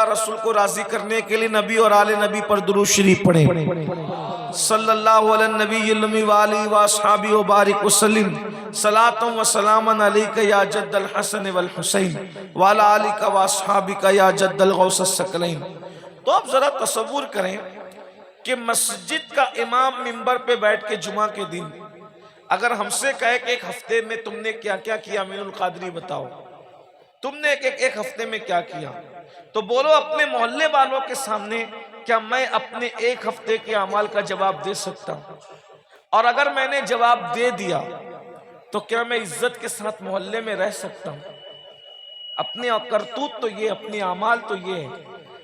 رسول کو راضی کرنے کے لیے نبی اور آل نبی پر درود شریف پڑھیں۔ صلی اللہ علی النبی الامی وآلہ واصحابہ وبارک وسلم صلاۃ و سلام علیک یا جد الحسن والحسین وعلی آلک واصحابک یا جد الغوث الثقلین۔ تو اب ذرا تصور کریں کہ مسجد کا امام منبر پہ بیٹھ کے جمعہ کے دن اگر ہم سے کہے کہ ایک ہفتے میں تم نے کیا کیا کیا امین القادری بتاؤ، تم نے ایک ہفتے میں کیا کیا، تو بولو اپنے محلے والوں کے سامنے کیا میں اپنے ایک ہفتے کے اعمال کا جواب دے سکتا ہوں؟ اور اگر میں نے جواب دے دیا تو کیا میں عزت کے ساتھ محلے میں رہ سکتا ہوں؟ اپنے کرتوت تو یہ، اپنے اعمال تو یہ ہے،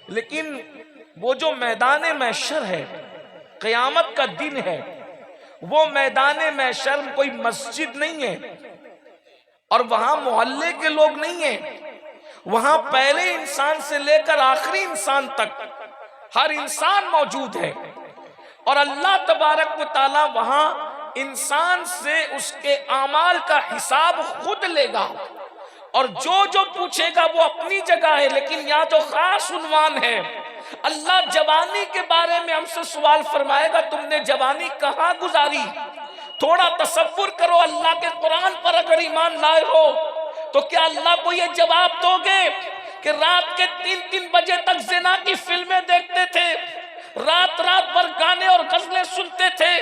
لیکن وہ جو میدان محشر ہے، قیامت کا دن ہے، وہ میدان محشر کوئی مسجد نہیں ہے اور وہاں محلے کے لوگ نہیں ہیں، وہاں پہلے انسان سے لے کر آخری انسان تک ہر انسان موجود ہے، اور اللہ تبارک و تعالی وہاں انسان سے اس کے اعمال کا حساب خود لے گا، اور جو پوچھے گا وہ اپنی جگہ ہے، لیکن یہاں جو خاص عنوان ہے، اللہ جوانی کے بارے میں ہم سے سوال فرمائے گا، تم نے جوانی کہاں گزاری؟ تھوڑا تصور کرو، اللہ کے قرآن پر اگر ایمان لائے ہو تو کیا اللہ کو یہ جواب دو گے کہ رات کے 3 بجے تک زنا کی فلمیں دیکھتے تھے، رات بھر گانے اور غزلیں سنتے تھے،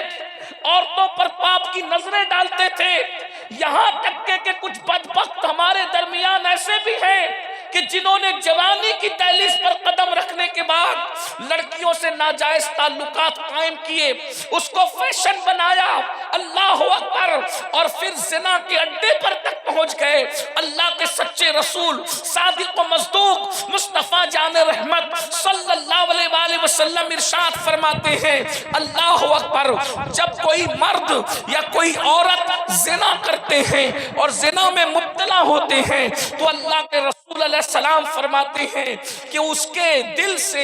عورتوں پر پاپ کی نظریں ڈالتے تھے، یہاں تک کہ کچھ بدبخت ہمارے درمیان ایسے بھی ہیں کہ جنہوں نے جوانی کی دہلیز پر قدم رکھنے کے بعد لڑکیوں سے ناجائز تعلقات قائم کیے، اس کو فیشن بنایا، اللہ اکبر، اور پھر زنا کے اڈے پر تک پہنچ گئے۔ اللہ کے سچے رسول صادق و مصدوق مصطفیٰ جان رحمت صلی اللہ علیہ وآلہ وسلم ارشاد فرماتے ہیں، اللہ اکبر، جب کوئی مرد یا کوئی عورت زنا کرتے ہیں اور زنا میں مبتلا ہوتے ہیں تو اللہ کے رسول علیہ السلام فرماتے ہیں کہ اس کے دل سے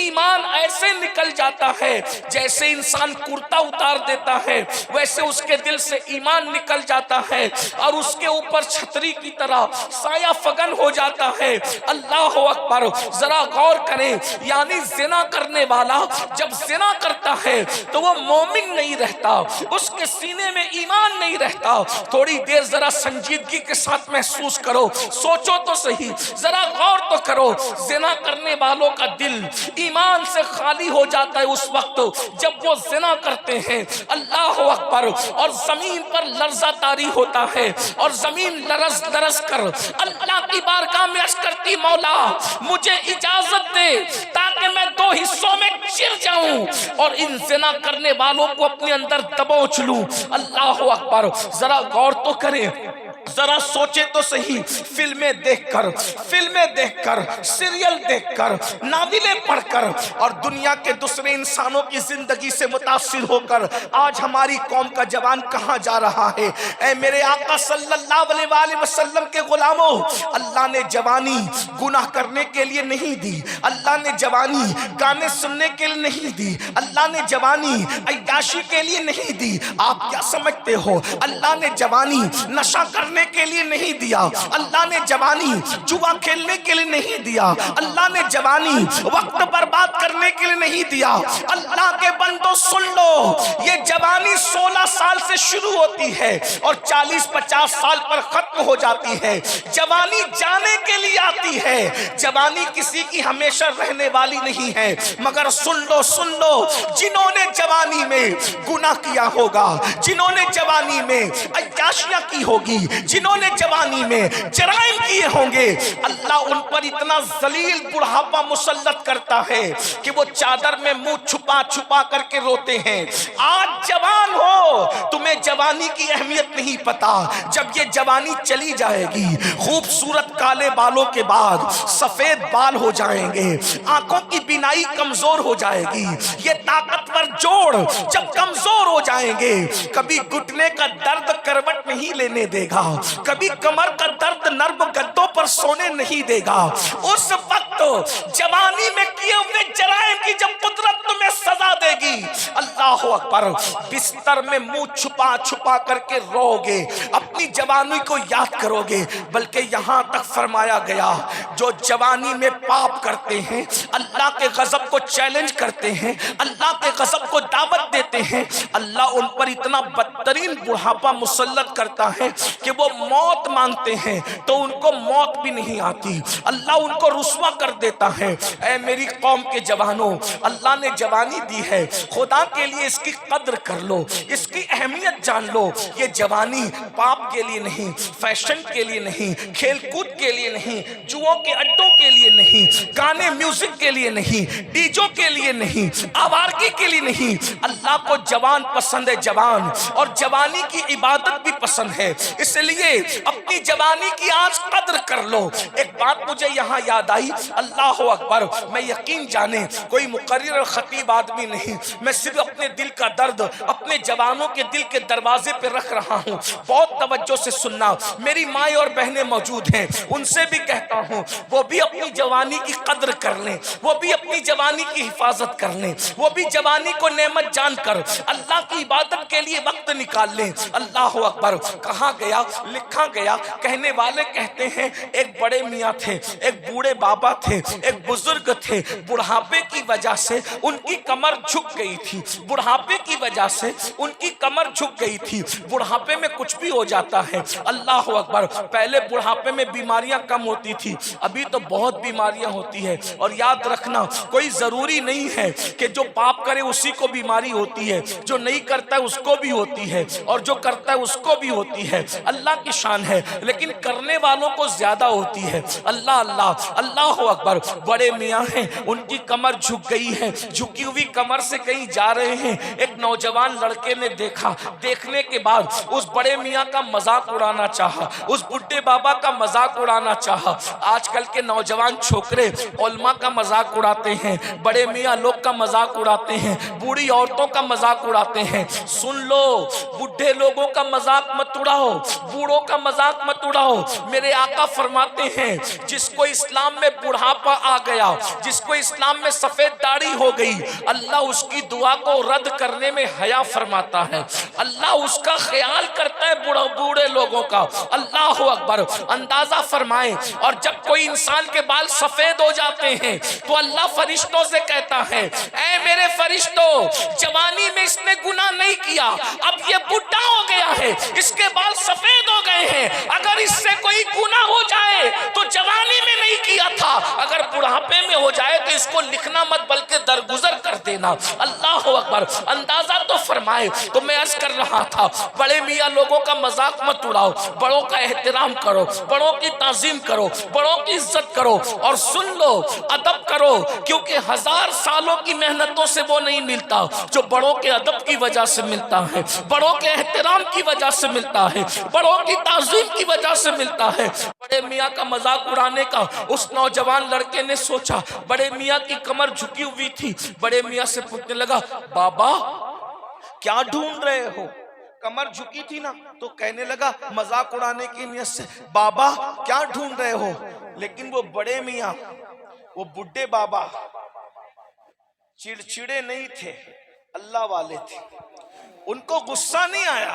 ایمان ایسے نکل جاتا ہے جیسے انسان کرتا اتار دیتا ہے، ویسے اس کے دل سے ایمان نکل جاتا ہے اور اس کے اوپر چھتری کی طرح سایہ فگن ہو جاتا ہے۔ اللہ اکبر، ذرا غور کریں، یعنی زنا کرنے والا جب زنا کرتا ہے تو وہ مومن نہیں رہتا، اس کے سینے میں ایمان نہیں رہتا۔ تھوڑی دیر ذرا سنجیدگی کے ساتھ محسوس کرو، سوچو تو صحیح، ذرا غور تو کرو، زنا کرنے والوں کا دل ایمان سے خالی ہو جاتا ہے اس وقت جب وہ زنا کرتے ہیں، اللہ اکبر، اور زمین پر لرزہ طاری ہوتا ہے اور زمین لرز کر اللہ کی بارگاہ میں عرض کرتی، مولا مجھے اجازت دے تاکہ میں 2 حصوں میں چر جاؤں اور ان زنا کرنے والوں کو اپنے اندر دبوچ لوں۔ اللہ اکبر، ذرا غور تو کریں، ذرا سوچے تو صحیح، فلمیں دیکھ کر، سیریل دیکھ کر، ناولیں پڑھ کر اور دنیا کے دوسرے انسانوں کی زندگی سے متاثر ہو کر آج ہماری قوم کا جوان کہاں جا رہا ہے؟ اے میرے آقا صلی اللہ علیہ وآلہ وسلم کے غلاموں، اللہ نے جوانی گناہ کرنے کے لیے نہیں دی، اللہ نے جوانی گانے سننے کے لیے نہیں دی، اللہ نے جوانی عیاشی کے لیے نہیں دی۔ آپ کیا سمجھتے ہو؟ اللہ نے جوانی نشہ کرنے کے لیے نہیں دیا، اللہ نے جوانی جوا کھیلنے کے لیے نہیں دیا، اللہ نے جوانی وقت برباد کرنے کے لیے نہیں دیا۔ اللہ کے بندوں سن لو، یہ جوانی 16 سال سے شروع ہوتی ہے اور 40-50 سال پر ختم ہو جاتی ہے۔ جوانی جانے کے لیے آتی ہے، جوانی کسی کی ہمیشہ رہنے والی نہیں ہے۔ مگر سن لو، جنہوں نے جوانی میں گناہ کیا ہوگا، جنہوں نے جوانی میں عیاشیاں کی ہوگی، جنہوں نے جوانی میں جرائم کیے ہوں گے، اللہ ان پر اتنا ذلیل بڑھاپا مسلط کرتا ہے کہ وہ چادر میں منہ چھپا کر کے روتے ہیں۔ آج جوان ہو، تمہیں جوانی کی اہمیت نہیں پتا، جب یہ جوانی چلی جائے گی، خوبصورت کالے بالوں کے بعد سفید بال ہو جائیں گے، آنکھوں کی بینائی کمزور ہو جائے گی، یہ طاقتور جوڑ جب کمزور ہو جائیں گے، کبھی گھٹنے کا درد کروٹ نہیں لینے دے گا، کبھی کمر کا درد نرم گدوں پر سونے نہیں دے گا۔ اس وقت جوانی میں کیے ہوئے جرائم کی جب قدرت تمہیں سزا دے گی، اللہ اکبر، بستر میں منہ چھپا کر کے رو گے، اپنے اپنی جوانی کو یاد کرو گے، بلکہ یہاں تک فرمایا گیا جو جوانی میں پاپ کرتے ہیں، اللہ کے غضب کو چیلنج کرتے ہیں، اللہ کے غضب کو دعوت دیتے ہیں، اللہ ان پر اتنا بدترین بڑھاپا مسلط کرتا ہے کہ وہ موت مانگتے ہیں تو ان کو موت بھی نہیں آتی، اللہ ان کو رسوا کر دیتا ہے۔ اے میری قوم کے جوانوں، اللہ نے جوانی دی ہے، خدا کے لیے اس کی قدر کر لو، اس کی اہمیت جان لو۔ یہ جوانی پاپ کے لیے نہیں، فیشن کے لیے نہیں، کھیل کود کے لیے نہیں، جوؤں کے اڈوں کے لیے نہیں، گانے میوزک کے لیے نہیں، ڈیجوں کے لیے نہیں، آوارگی کے لیے نہیں۔ اللہ کو جوان پسند ہے، جوان، اور جوانی کی عبادت بھی پسند ہے، اس لیے اپنی جوانی کی آج قدر کر لو۔ ایک بات مجھے یہاں یاد آئی، اللہ اکبر، میں یقین جانے کوئی مقرر اور خطیب آدمی نہیں، میں صرف اپنے دل کا درد اپنے جوانوں کے دل کے دروازے پہ رکھ رہا ہوں، بہت توجہ سے سننا۔ میری مائیں اور بہنیں موجود ہیں، ان سے بھی کہتا ہوں وہ بھی اپنی جوانی کی قدر کر لیں، وہ بھی اپنی جوانی کی حفاظت کر لیں، وہ بھی جوانی کو نعمت جان کر اللہ کی عبادت کے لیے وقت نکال لیں۔ اللہ اکبر، کہاں گیا، لکھا گیا، کہنے والے کہتے ہیں ایک بڑے میاں تھے، ایک بوڑھے بابا تھے، ایک بزرگ تھے، بڑھاپے کی وجہ سے ان کی کمر جھک گئی تھی، بڑھاپے کی وجہ سے ان کی کمر جھک گئی تھی۔ بڑھاپے میں کچھ بھی ہو جاتا ہے، اللہ اکبر، پہلے بڑھاپے میں بیماریاں کم ہوتی تھی، ابھی تو بہت بیماریاں ہوتی ہیں، اور یاد رکھنا کوئی ضروری نہیں ہے کہ جو پاپ کرے اسی کو بیماری ہوتی ہے، جو نہیں کرتا ہے اس کو بھی ہوتی ہے، اور جو کرتا ہے اس کو بھی ہوتی ہے، اللہ کی شان ہے، لیکن کرنے والوں کو زیادہ ہوتی ہے۔ اللہ اللہ اللہ اکبر، بڑے میاں ہیں، ان کی کمر جھک گئی ہے، جھکی ہوئی کمر سے کہیں جا رہے ہیں، ایک نوجوان لڑکے نے دیکھا، دیکھنے کے بعد اس بڑے میاں کا مذاق اڑانا چاہا، اس بڈھے بابا کا مذاق اڑانا چاہا۔ آج کل کے نوجوان چھوکرے علماء کا مذاق اڑاتے ہیں، بڑے میاں لوگ کا مذاق اڑاتے ہیں، بوڑھی عورتوں کا مذاق اڑاتے ہیں۔ سن لو، بڈھے لوگوں کا مذاق مت اڑاؤ، بوڑھوں کا مذاق مت اڑاؤ۔ میرے آقا فرماتے ہیں جس کو اسلام میں بڑھاپا آ گیا، جس کو اسلام میں سفید داڑھی ہو گئی، اللہ اس کی دعا کو رد کرنے میں حیا فرماتا ہے، اللہ اس کا خیال کرتا ہے بوڑھے لوگوں کا۔ اللہ اکبر، اندازہ فرمائیں، اور جب کوئی انسان کے بال سفید ہو جاتے ہیں تو اللہ فرشتوں سے کہتا ہے اے میرے فرشتوں، جوانی میں اس نے گناہ نہیں کیا، اب یہ بڈھا ہو گیا ہے، اس کے بال سفید ہو گئے ہیں، اگر اس سے کوئی گناہ ہو جائے تو جوانی میں نہیں کیا تھا، اگر بڑھاپے میں ہو جائے تو اس کو لکھنا مت بلکہ درگزر کر دینا۔ اللہ اکبر، اندازہ تو فرمائے۔ تو میں عرض کر رہا تھا، بڑے میاں لوگوں کا مذاق مت اڑاؤ، بڑوں کا احترام کرو، بڑوں کی تعظیم کرو، بڑوں کی عزت کرو، اور سن لو، ادب کرو، کیونکہ 1000 سالوں کی محنتوں سے وہ نہیں ملتا جو بڑوں کے ادب کی وجہ سے ملتا ہے، بڑوں کے احترام کی وجہ سے ملتا ہے، بڑوں کی تعظیم کی وجہ سے ملتا ہے۔ بڑے میاں کا مذاق اڑانے کا اس نوجوان لڑکے نے سوچا، بڑے میاں کی کمر جھکی ہوئی تھی، بڑے میاں سے پوچھنے لگا بابا کیا ڈھونڈ رہے ہو؟ کمر جھکی تھی نا تو کہنے لگا مذاق اڑانے کی نیت سے بابا کیا ڈھونڈ رہے ہو؟ لیکن وہ بڑے میاں، وہ بڈھے بابا چڑچڑے نہیں تھے، اللہ والے تھے، ان کو غصہ نہیں آیا،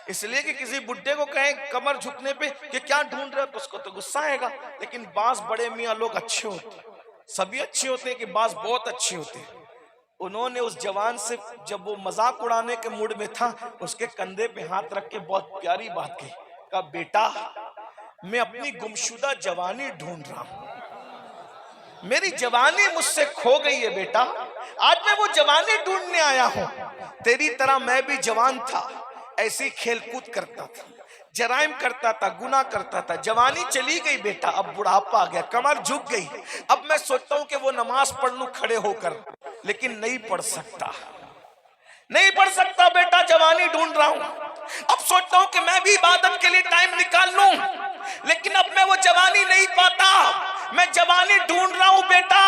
اس لیے کہ کسی بڈھے کو کہیں کمر جھکنے پہ کہ کیا ڈھونڈ رہے ہو تو اس کو تو غصہ آئے گا۔ لیکن بعض بڑے میاں لوگ اچھے ہوتے ہیں، سبھی اچھے ہوتے ہیں کہ بعض بہت اچھے ہوتے ہیں۔ انہوں نے اس جوان سے جب وہ مذاق اڑانے کے موڈ میں تھا اس کے کندھے پہ ہاتھ رکھ کے بہت پیاری بات کہی، کہا بیٹا میں اپنی گمشدہ جوانی ڈھونڈ رہا ہوں، میری جوانی مجھ سے کھو گئی ہے بیٹا، آج میں وہ جوانی ڈھونڈنے آیا ہوں۔ تیری طرح میں بھی جوان تھا، ایسی کھیل کود کرتا تھا، جرائم کرتا تھا، گناہ کرتا تھا، جوانی چلی گئی بیٹا، اب بڑھاپا آ گیا، کمر جھک گئی، اب میں سوچتا ہوں کہ وہ نماز پڑھ لوں کھڑے ہو کر، لیکن نہیں پڑھ سکتا، نہیں پڑھ سکتا بیٹا، جوانی ڈھونڈ رہا ہوں۔ اب سوچتا ہوں کہ میں بھی عبادت کے لیے ٹائم نکال لوں، لیکن اب میں وہ جوانی نہیں پاتا، میں جوانی ڈھونڈ رہا ہوں بیٹا،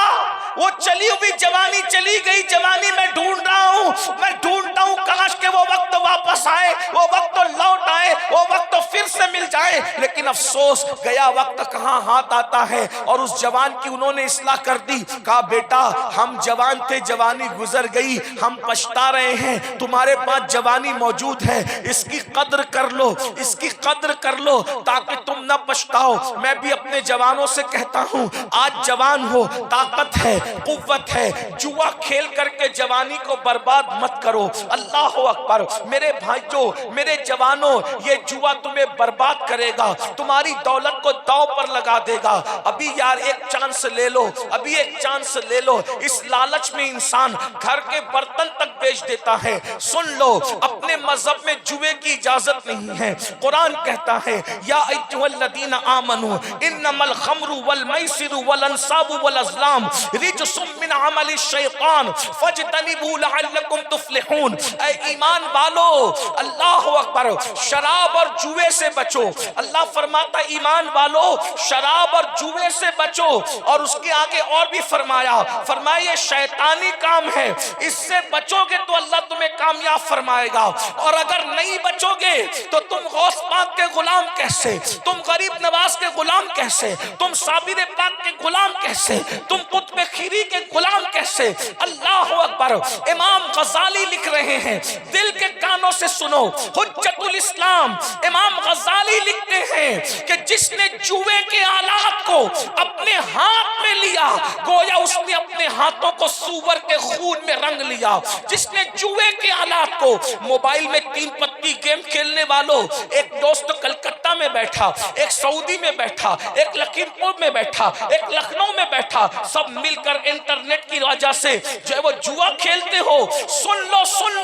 وہ چلی ہوئی جوانی چلی گئی، جوانی میں ڈھونڈ رہا ہوں، میں ڈھونڈتا ہوں کاش کہ وہ وقت واپس آئے، وہ وقت لوٹ آئے، وہ وقت پھر سے مل جائے، لیکن افسوس گیا وقت کہاں ہاتھ آتا ہے۔ اور اس جوان کی انہوں نے اصلاح کر دی، کہا بیٹا ہم جوان تھے، جوانی گزر گئی، ہم پچھتا رہے ہیں، تمہارے پاس جوانی موجود ہے، اس کی قدر کر لو، اس کی قدر کر لو تاکہ تم نہ پچھتاؤ۔ میں بھی اپنے جوانوں سے کہتا ہوں آج جوان ہو، طاقت ہے، قوت ہے، جوا کھیل کر کے جوانی کو برباد مت کرو۔ اللہ اکبر۔ میرے بھائیوں، میرے جوانوں، یہ جوا تمہیں برباد کرے گا، تمہاری دولت کو داؤ پر لگا دے گا۔ ابھی یار ایک چانس لے لو، ابھی ایک چانس لے لو۔ اس لالچ میں انسان گھر کے برتن تک بیچ دیتا ہے۔ سن لو، اپنے مذہب میں جوے کی اجازت نہیں ہے۔ قرآن کہتا ہے یا ایھا الذین آمنوا انما الخمر والمیسر والانصاب والازلام رجس من عمل الشیطان فاجتنبوه لعلکم تفلحون۔ اے ایمان والو، اللہ اکبر، شراب اور جوے سے بچو۔ اللہ فرماتا ایمان والو شراب اور جوے سے بچو، اور اس کے آگے اور بھی فرمایا یہ شیطانی کام ہے، اس سے بچو گے تو اللہ تمہیں کامیاب فرمائے گا، اور اگر نہیں بچو گے تو تم غوث پاک کے غلام کیسے، تم غریب نواز کے غلام کیسے، تم صابر پاک کے غلام کیسے، تم قطب خیری کے غلام کیسے۔ اللہ اکبر۔ امام غزالی لکھ رہے ہیں، دل کے کانوں سے سنو، حجت الاسلام امام غزالی لکھتے ہیں کہ جس نے جوے کے آلات کو اپنے ہاتھ میں لیا گویا اس نے اپنے ہاتھوں کو سور کے خون میں رنگ لیا۔ جس نے جوے کے آلات کو، موبائل میں 3 پتی گیم کھیلنے والوں، ایک دوست کلکتہ میں بیٹھا، ایک سعودی میں بیٹھا، ایک لکھیم پور میں بیٹھا، ایک لکھنؤ میں بیٹھا، سب مل کر انٹرنیٹ کی وجہ سے جو ہے وہ جوا کھیلتے ہو۔ سن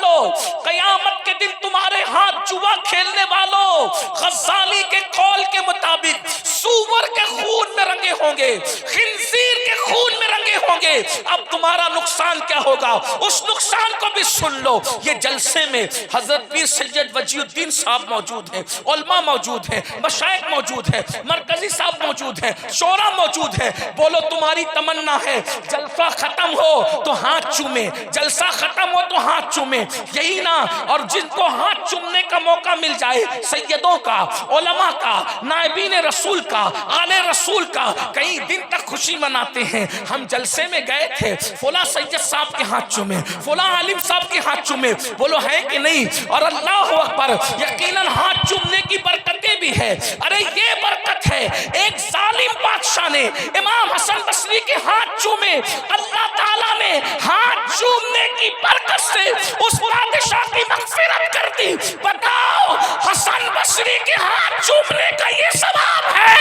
لو قیامت کے دن تمہارے ہاتھ جوا کھیلنے والوں، غزالی کے قول کے مطابق سور کے خون میں رنگے ہوں گے، خنزیر کے خون میں رنگے ہوں گے۔ اب تمہارا نقصان کیا ہوگا، اس نقصان کو بھی سن لو۔ یہ جلسے میں حضرت پیر سید وجیہ الدین صاحب موجود ہیں، علماء موجود ہیں، مشائخ موجود ہیں، مرکزی صاحب موجود ہیں، شورا موجود ہیں۔ بولو تمہاری تمنا ہے جلسہ ختم ہو تو ہاتھ چومے، جلسہ ختم ہو تو ہاتھ چومے، یہی نا؟ اور جن کو ہاتھ چومنے کا موقع مل جائے، سیدوں کا، علماء کا، نائبین رسول کا، آل رسول کا، کئی دن تک خوشی مناتے ہیں۔ ہم جلسے میں گئے تھے، فلاں سید صاحب کے ہاتھ چومے، فلاں عالم صاحب کے ہاتھ چومے، بولو ہے کہ نہیں؟ اور اللہ اکبر، یقیناً ہاتھ چومنے کی برکتیں بھی ہے۔ ارے یہ برکت ہے، ایک ظالم بادشاہ نے امام حسن بصری کے ہاتھ چومے، اللہ تعالیٰ نے ہاتھ چومنے کی برکت سے اس بادشاہ کی مغفرت کر دی۔ بتاؤ حسن بصری کے ہاتھ چومنے کا یہ ثواب ہے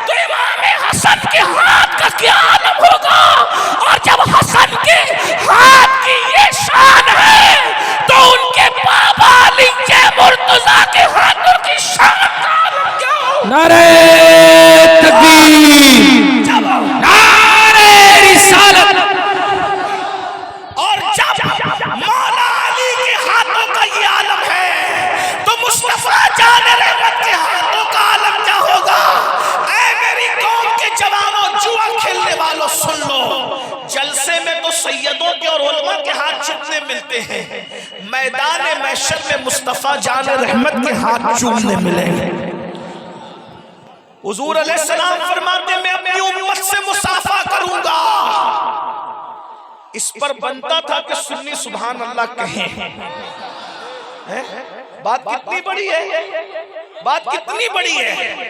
تو امام حسن کے ہاتھ کا کیا عالم ہوگا؟ اور جب حسن کے ہاتھ کی یہ شان ہے تو ان کے بابا علی کے مرتضیٰ کے ہاتھوں کی شان کا عالم کیا ہوگا؟ نعرہ تکبیر، نعرہ رسالت۔ اور جب مولا علی کے ہاتھوں کا یہ عالم ہے تو مصطفیٰ جان رحمت کے ہاتھوں کا عالم کیا ہوگا؟ اے میری قوم کے جوانوں، جوا کھیلنے والوں، سن لو، جلسے میں تو سیدوں کے اور علماء کے ہاتھ چومنے ملتے ہیں، میدان محشر میں مصطفیٰ جان رحمت کے ہاتھ چومنے ملیں گے۔ حضور علیہ السلام فرماتے میں اپنی امت سے مصافحہ کروں گا۔ اس پر بنتا تھا کہ سنی سبحان اللہ کہیں۔ بات کتنی بڑی ہے، بات کتنی بڑی ہے۔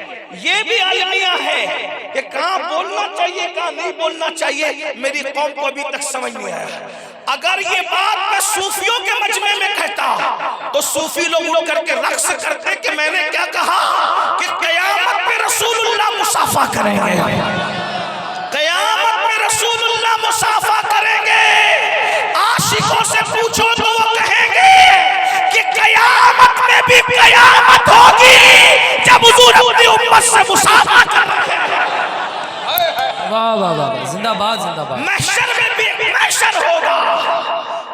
یہ بھی المیہ ہے کہ کہاں بولنا چاہیے کہاں نہیں بولنا چاہیے، میری قوم کو ابھی تک سمجھ نہیں آیا۔ اگر یہ بات میں صوفیوں کے مجمع میں کہتا تو صوفی لوگ اٹھ کر کے رقص کرتے کہ میں نے کیا کہا کہ قیامت میں رسول اللہ مصافحہ کریں گے، قیامت میں رسول اللہ مصافحہ کریں گے۔ عاشقوں سے پوچھو تو وہ کہیں گے کہ قیامت میں بھی قیامت ہوگی جب حضور اپنی امت سے مصافحہ کریں گے۔ واہ واہ واہ، زندہ باد زندہ باد۔ محشر میں بھی محشر ہوگا،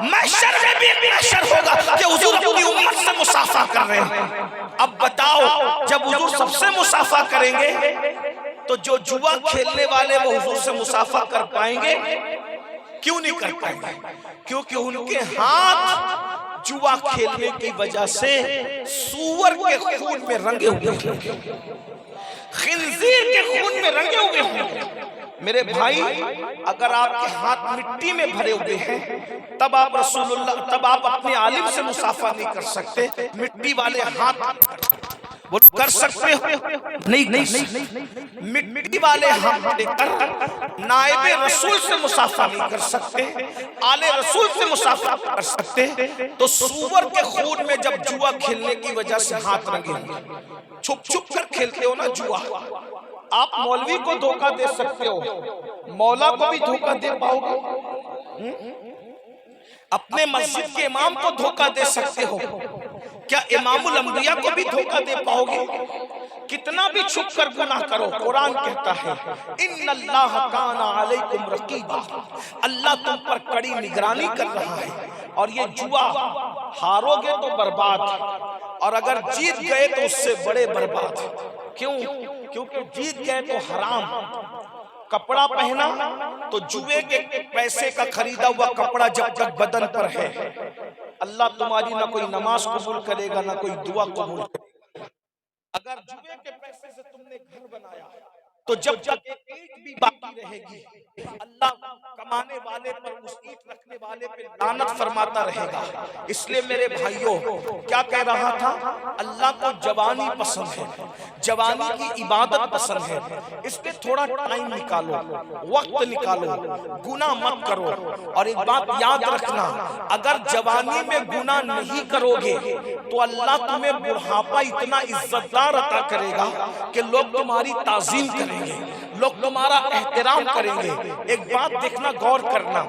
محشر میں بھی محشر ہوگا کہ حضور اپنی امت سے مصافحہ کر رہے ہیں۔ اب بتاؤ جب حضور سب سے مصافحہ کریں گے تو جو جوا کھیلنے والے وہ حضور سے مصافحہ کر پائیں گے؟ کیوں نہیں کر پائیں گے؟ کیونکہ ان کے ہاتھ جوا کھیلنے کی وجہ سے سور کے خون میں رنگے ہوئے ہیں، خنزیر کے خون میں رنگے ہوئے ہیں۔ میرے بھائی اگر آپ کے ہاتھ مٹی میں بھرے ہوئے ہیں تب آپ تب آپ اپنے عالم سے مصافحہ نہیں کر سکتے۔ مٹی والے ہاتھ وہ کر سکتے ہو نہیں، مٹی والے ہاتھ لے کر نائب رسول سے مصافحہ نہیں کر سکتے، آل رسول سے مصافحہ کر سکتے۔ تو سور کے خون میں جب جوا کھیلنے کی وجہ سے ہاتھ رنگے ہوئے، چھپ چھپ کر کھیلتے ہو نا جوا، آپ مولوی کو دھوکہ دے سکتے ہو، مولا کو بھی دھوکہ دے پاؤ گے، اپنے مسجد کے امام کو دھوکہ دے سکتے ہو، کیا امام الانبیاء کو بھی دھوکہ دے پاؤ گے؟ کتنا بھی چھپ کر گناہ کرو، قرآن کہتا ہے ان اللہ کان علیکم رقیبا، اللہ تم پر کڑی نگرانی کر رہا ہے۔ اور یہ جوا ہارو گے تو برباد، اور اگر جیت گئے تو اس سے بڑے برباد۔ کیوں؟ کیونکہ جیت گئے تو حرام، کپڑا پہنا تو جوے کے پیسے کا خریدا ہوا کپڑا جب تک بدن پر ہے، اللہ تمہاری نہ کوئی نماز قبول کرے گا نہ کوئی دعا قبول کرے گا۔ اگر جوے کے پیسے سے تم نے گھر بنایا تو جب تک ایک بھی باقی رہے گی اللہ کمانے والے پر، اس اینٹ رکھنے والے پہ لعنت فرماتا رہے گا۔ اس لیے میرے بھائیوں کیا کہہ رہا تھا، اللہ کو جوانی پسند ہے، جوانی کی عبادت پسند ہے، اس پہ تھوڑا ٹائم نکالو، وقت نکالو، گناہ مت کرو۔ اور ایک بات یاد رکھنا، اگر جوانی میں گناہ نہیں کرو گے تو اللہ تمہیں بڑھاپا اتنا عزت دار عطا کرے گا کہ لوگ تمہاری تعظیم کریں گے، لوگ تمہارا احترام کریں گے۔ ایک بات دیکھنا، غور کرنا،